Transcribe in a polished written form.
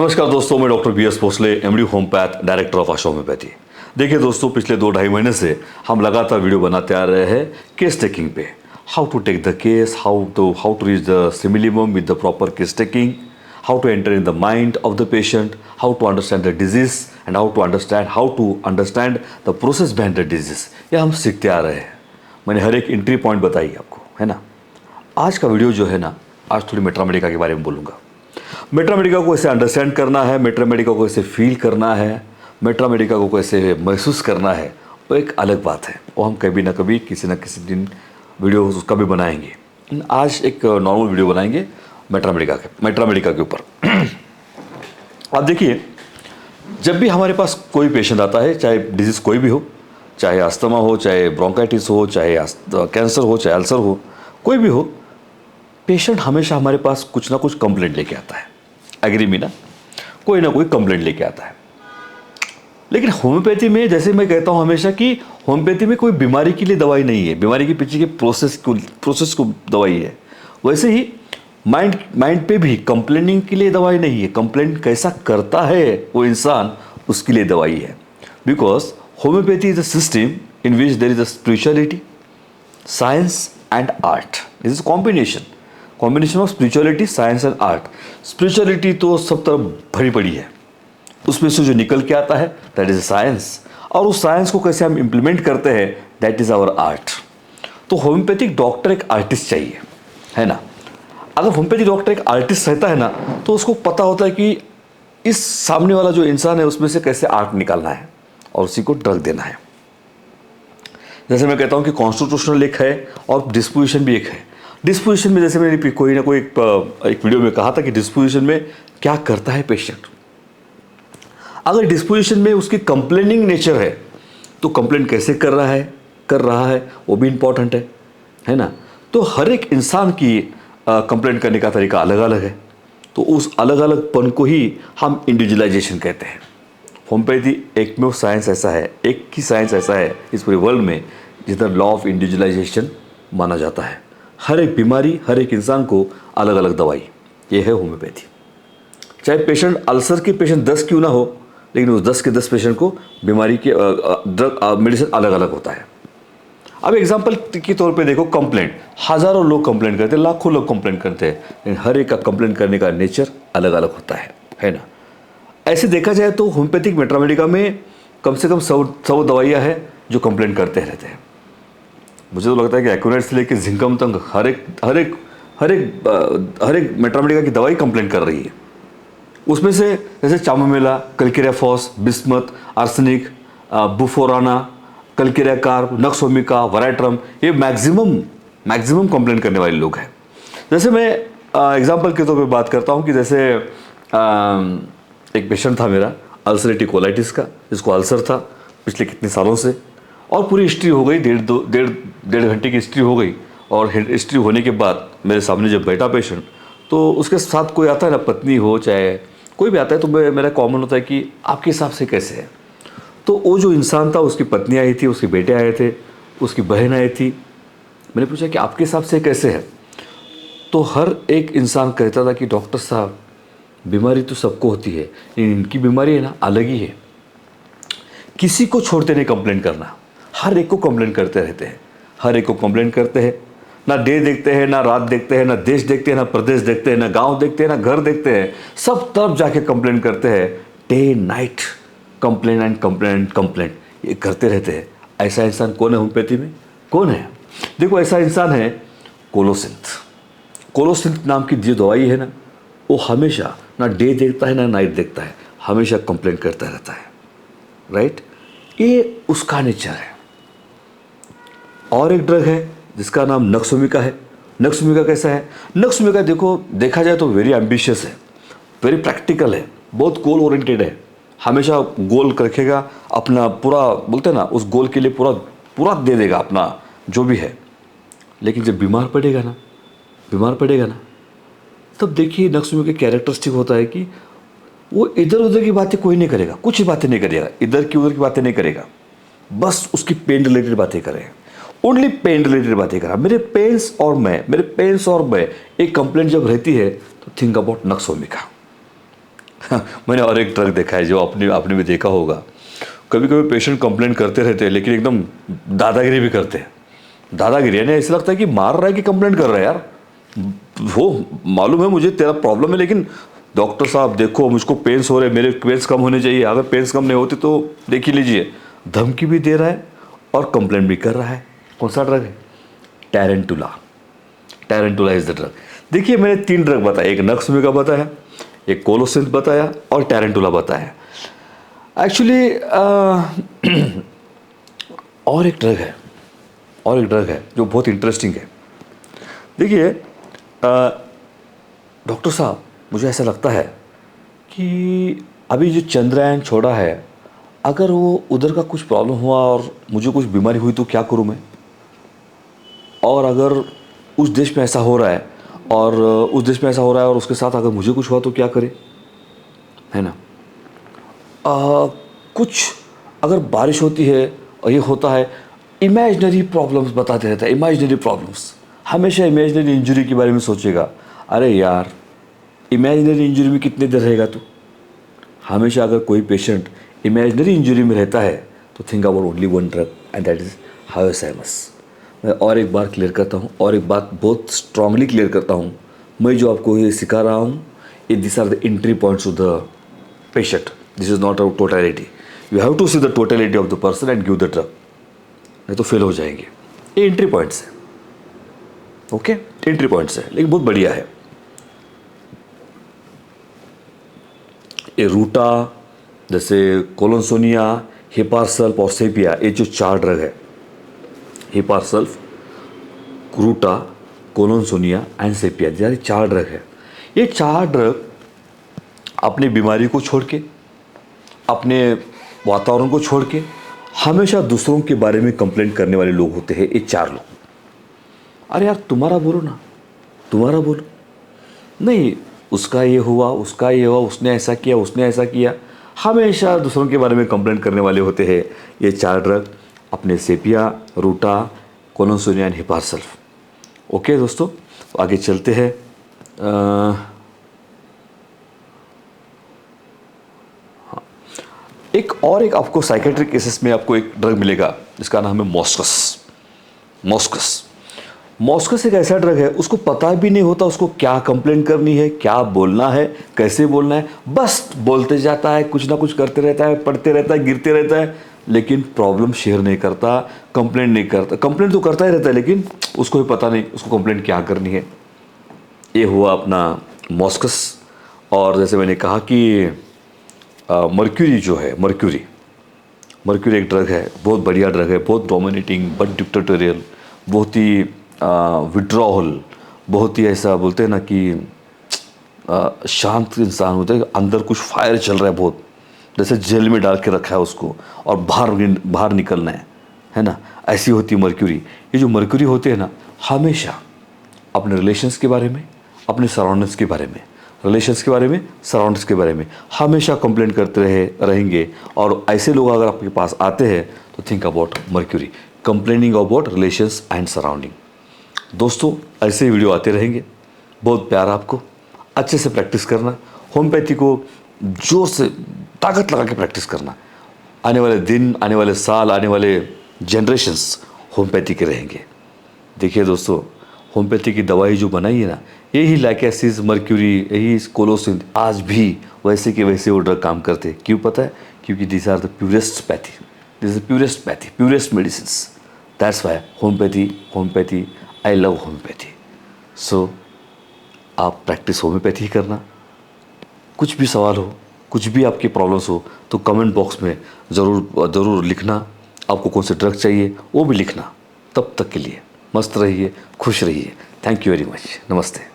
नमस्कार दोस्तों, मैं doctor B S Bhosale, MD homeopath, director of Asha homeopathy. देखिए दोस्तों, पिछले 2-2.5 महीने से हम लगातार वीडियो बनाते आ रहे हैं केस टेकिंग पे। How to take the case, how to reach the simillimum with the proper case taking, how to enter in the mind of the patient, how to understand the disease and how to understand the process behind the disease. ये हम सीखते आ रहे हैं। मैंने हर एक entry point बताई आपको, है ना। आज का वीडियो जो है ना, आज थोड़ी मेट्रा मेडिका के बारे में बोलूँगा। मेट्रा मेडिका को कैसे अंडरस्टैंड करना है, मेट्रा मेडिका को कैसे फील करना है, मेट्रा मेडिका को कैसे महसूस करना है, वो एक अलग बात है। वो हम कभी ना कभी किसी न किसी दिन वीडियो उसका भी बनाएंगे। आज एक नॉर्मल वीडियो बनाएंगे मेट्रा मेडिका के ऊपर। आप देखिए, जब भी हमारे पास कोई पेशेंट आता है, चाहे डिजीज़ कोई भी हो, चाहे अस्थमा हो, चाहे ब्रोंकाइटिस हो, चाहे कैंसर हो, चाहे अल्सर हो, कोई भी हो, पेशेंट हमेशा हमारे पास कुछ ना कुछ कंप्लेंट लेके आता है। एग्री मी ना, कोई ना कोई कंप्लेंट लेके आता है। लेकिन होम्योपैथी में, जैसे मैं कहता हूँ हमेशा कि होम्योपैथी में कोई बीमारी के लिए दवाई नहीं है, बीमारी के पीछे के प्रोसेस को दवाई है। वैसे ही माइंड पे भी कंप्लेनिंग के लिए दवाई नहीं है, कंप्लेंट कैसा करता है वो इंसान, उसके लिए दवाई है। Because homeopathy is a system in which there is a spirituality, science and art. This is combination of spirituality, science and art. Spirituality तो सब तरफ भरी पड़ी है, उसमें से जो निकल के आता है दैट इज साइंस, और उस साइंस को कैसे हम इम्प्लीमेंट करते हैं दैट इज आवर आर्ट। तो होम्योपैथिक डॉक्टर एक आर्टिस्ट चाहिए, है ना। अगर होम्योपैथिक डॉक्टर एक आर्टिस्ट रहता है ना, तो उसको पता होता है कि इस सामने वाला जो इंसान है उसमें से कैसे आर्ट निकालना है और उसी को ड्रग देना है। जैसे मैं कहता हूँ कि कॉन्स्टिट्यूशनल एक है और डिस्पोजिशन भी एक है। डिस्पोजिशन में, जैसे मैंने कोई ना कोई एक वीडियो में कहा था कि डिस्पोजिशन में क्या करता है पेशेंट। अगर डिस्पोजिशन में उसकी कंप्लेनिंग नेचर है, तो कंप्लेंट कैसे कर रहा है वो भी इम्पॉर्टेंट है ना। तो हर एक इंसान की कंप्लेंट करने का तरीका अलग अलग है, तो उस अलग अलगपन को ही हम इंडिविजुअलाइजेशन कहते हैं। होम्योपैथी एक में साइंस ऐसा है, एक ही साइंस ऐसा है इस पूरे वर्ल्ड में जिधर लॉ ऑफ इंडिविजुअलाइजेशन माना जाता है। हर एक बीमारी, हर एक इंसान को अलग अलग दवाई, ये है होम्योपैथी। चाहे पेशेंट अल्सर के पेशेंट 10 क्यों ना हो, लेकिन उस 10 के 10 पेशेंट को बीमारी के ड्रग मेडिसिन अलग अलग होता है। अब एग्जांपल के तौर पे देखो, कंप्लेंट, हज़ारों लोग कंप्लेंट करते हैं, लाखों लोग कंप्लेंट करते हैं, लेकिन हर एक का कंप्लेंट करने का नेचर अलग अलग होता है ना। ऐसे देखा जाए तो होम्योपैथिक मेट्रा मेडिका में कम से कम 100 दवाइयाँ हैं जो कंप्लेंट करते रहते हैं। मुझे तो लगता है कि एक्यूरेट से लेकर जिंकम तक हर एक मेट्रा मेडिका की दवाई कंप्लेंट कर रही है। उसमें से जैसे chamomilla, calcarea phos, bismuth, arsenic, bufo rana, calcarea carb, nux vomica, veratrum, ये मैक्सिमम कंप्लेंट करने वाले लोग हैं। जैसे मैं एग्जांपल के तौर पे बात करता हूँ कि जैसे एक पेशेंट था मेरा अल्सरेटिव कोलाइटिस का, जिसको अल्सर था पिछले कितने सालों से, और पूरी हिस्ट्री हो गई, डेढ़ घंटे की हिस्ट्री हो गई। और हिस्ट्री होने के बाद मेरे सामने जब बैठा पेशेंट, तो उसके साथ कोई आता है ना, पत्नी हो चाहे कोई भी आता है, तो मेरा कॉमन होता है कि आपके हिसाब से कैसे है। तो वो जो इंसान था, उसकी पत्नी आई थी, उसके बेटे आए थे, उसकी बहन आई थी। मैंने पूछा कि आपके हिसाब से कैसे है। तो हर एक इंसान कहता था कि डॉक्टर साहब, बीमारी तो सबको होती है, लेकिन इनकी बीमारी है ना अलग ही है। किसी को छोड़ते नहीं कंप्लेंट करना, हर एक को कंप्लेंट करते रहते हैं, हर एक को कंप्लेंट करते हैं। ना डे देखते हैं, ना रात देखते हैं, ना देश देखते हैं, ना प्रदेश देखते हैं, ना गांव देखते हैं, ना घर देखते हैं, सब तरफ जाके कंप्लेंट करते हैं। डे नाइट कंप्लेंट ये करते रहते हैं। ऐसा इंसान कौन है होम्योपैथी में? कौन है? देखो, ऐसा इंसान है कोलोसिंथ नाम की जो दवाई है ना, वो हमेशा ना डे देखता है ना नाइट देखता है, हमेशा कंप्लेंट करता रहता है, राइट। ये उसका नेचर है। और एक ड्रग है जिसका नाम नक्स वोमिका है। नक्स वोमिका कैसा है? नक्स वोमिका देखा जाए तो वेरी एम्बिशियस है, वेरी प्रैक्टिकल है, बहुत गोल ओरिएंटेड है। हमेशा गोल रखेगा अपना, पूरा बोलते हैं ना, उस गोल के लिए पूरा दे देगा अपना जो भी है। लेकिन जब बीमार पड़ेगा ना, तब देखिए नक्स वोमिका कैरेक्टरिस्टिक होता है कि वो इधर उधर की बातें कोई नहीं करेगा, कुछ ही बातें नहीं करेगा, इधर की उधर की बातें नहीं करेगा, बस उसकी पेन रिलेटेड बातें करें, ओनली पेन रिलेटेड बातें करा। मेरे पेन्स और मैं एक कंप्लेंट जब रहती है तो थिंक अबाउट नक्स वोमिका। मैंने और एक ड्रग देखा है जो आपने आपने भी देखा होगा। कभी कभी पेशेंट कंप्लेंट करते रहते हैं लेकिन एकदम दादागिरी भी करते हैं। दादागिरी यानी ऐसा लगता है कि मार रहा है कि कंप्लेंट कर रहा है यार। वो मालूम है मुझे तेरा प्रॉब्लम है, लेकिन डॉक्टर साहब देखो मुझको पेन्स हो रहे हैं, मेरे पेन्स कम होने चाहिए, अगर पेन्स कम नहीं होते तो देख ही लीजिए। धमकी भी दे रहा है और कंप्लेंट भी कर रहा है। कौन सा ड्रग है? टैरेंटुला। टैरेंटुला इज द ड्रग। देखिए मैंने 3 ड्रग बताया, एक नक्समे का बताया, एक कोलोसिंथ बताया और टैरेंटुला बताया। एक्चुअली और एक ड्रग है जो बहुत इंटरेस्टिंग है। देखिए डॉक्टर साहब मुझे ऐसा लगता है कि अभी जो चंद्रयान छोड़ा है, अगर वो उधर का कुछ प्रॉब्लम हुआ और मुझे कुछ बीमारी हुई तो क्या करूं मैं? और अगर उस देश में ऐसा हो रहा है और उसके साथ अगर मुझे कुछ हुआ तो क्या करें, है ना? कुछ अगर बारिश होती है और ये होता है, इमेजिनरी प्रॉब्लम्स बताते रहता है। इमेजिनरी प्रॉब्लम्स, हमेशा इमेजिनरी इंजरी के बारे में सोचेगा। अरे यार, इमेजिनरी इंजरी में कितने देर रहेगा तू? हमेशा अगर कोई पेशेंट इमेजिनरी इंजरी में रहता है तो think about only one drug and that is hyoscyamus. मैं और एक बार क्लियर करता हूँ, और एक बात बहुत स्ट्रांगली क्लियर करता हूँ। मैं जो आपको ये सिखा रहा हूँ, ये this are the entry points of the patient. This is not a totality. You have to see the totality of the person and give the drug, नहीं तो फेल हो जाएंगे। ये एंट्री पॉइंट्स है, ओके? एंट्री पॉइंट्स है, लेकिन बहुत बढ़िया है। ये रूटा, जैसे कोलोनसोनिया, हिपारसल्फ और सेपिया, ये जो 4 ड्रग है, हिपारसल्फ, रूटा, कोलोनसोनिया एंड सेपिया, ये 4 ड्रग है। ये 4 ड्रग अपनी बीमारी को छोड़ के, अपने वातावरण को छोड़ के हमेशा दूसरों के बारे में कंप्लेंट करने वाले लोग होते हैं, ये 4 लोग। अरे यार तुम्हारा बोलो ना, तुम्हारा बोलो। नहीं, उसका ये हुआ, उसने ऐसा किया। हमेशा दूसरों के बारे में कंप्लेंट करने वाले होते हैं ये 4 ड्रग, अपने sepia, ruta, collinsonia and hepar sulph. Okay दोस्तों, तो आगे चलते हैं। एक आपको साइकेट्रिक केसेस में आपको एक ड्रग मिलेगा जिसका नाम है मॉस्कस एक ऐसा ड्रग है, उसको पता भी नहीं होता उसको क्या कंप्लेंट करनी है, क्या बोलना है, कैसे बोलना है। बस बोलते जाता है, कुछ ना कुछ करते रहता है, पढ़ते रहता है, गिरते रहता है, लेकिन प्रॉब्लम शेयर नहीं करता, कंप्लेंट नहीं करता। कंप्लेंट तो करता ही रहता है लेकिन उसको भी पता नहीं उसको कंप्लेंट क्या करनी है। ये हुआ अपना मॉस्कस। और जैसे मैंने कहा कि मर्क्यूरी जो है, मर्क्यूरी एक ड्रग है, बहुत बढ़िया ड्रग है, बहुत डोमिनेटिंग, बहुत डिक्टेटोरियल, बहुत ही विड्रॉल, बहुत ही ऐसा बोलते हैं ना कि शांत इंसान होता है, अंदर कुछ फायर चल रहा है बहुत, जैसे जेल में डाल के रखा है उसको और बाहर निकलना है ना? ऐसी होती है मर्क्यूरी। ये जो मर्क्यूरी होते हैं ना, हमेशा अपने रिलेशंस के बारे में, अपने सराउंडिंग्स के बारे में, सराउंडिंग्स के बारे में हमेशा कंप्लेंट करते रहेंगे। और ऐसे लोग अगर आपके पास आते हैं तो think about mercury, complaining about relations and surrounding. दोस्तों ऐसे ही वीडियो आते रहेंगे। बहुत प्यार आपको, अच्छे से प्रैक्टिस करना, होम्योपैथी को जोर से ताकत लगा के प्रैक्टिस करना। आने वाले दिन, आने वाले साल, आने वाले जनरेशन्स होम्योपैथी के रहेंगे। देखिए दोस्तों, होम्योपैथी की दवाई जो बनाई है ना, यही लैकेसिस, मर्क्यूरी, यही कोलोसिंथ, आज भी वैसे के वैसे वो ड्रग काम करते। क्यों पता है? क्योंकि this are the purest pathy, this is purest pathy, purest medicine. That's why homeopathy, I love homeopathy. So आप प्रैक्टिस होम्योपैथी ही करना। कुछ भी सवाल हो, कुछ भी आपकी प्रॉब्लम्स हो तो कमेंट बॉक्स में ज़रूर लिखना। आपको कौन से ड्रग चाहिए वो भी लिखना। तब तक के लिए मस्त रहिए, खुश रहिए। Thank you very much. नमस्ते।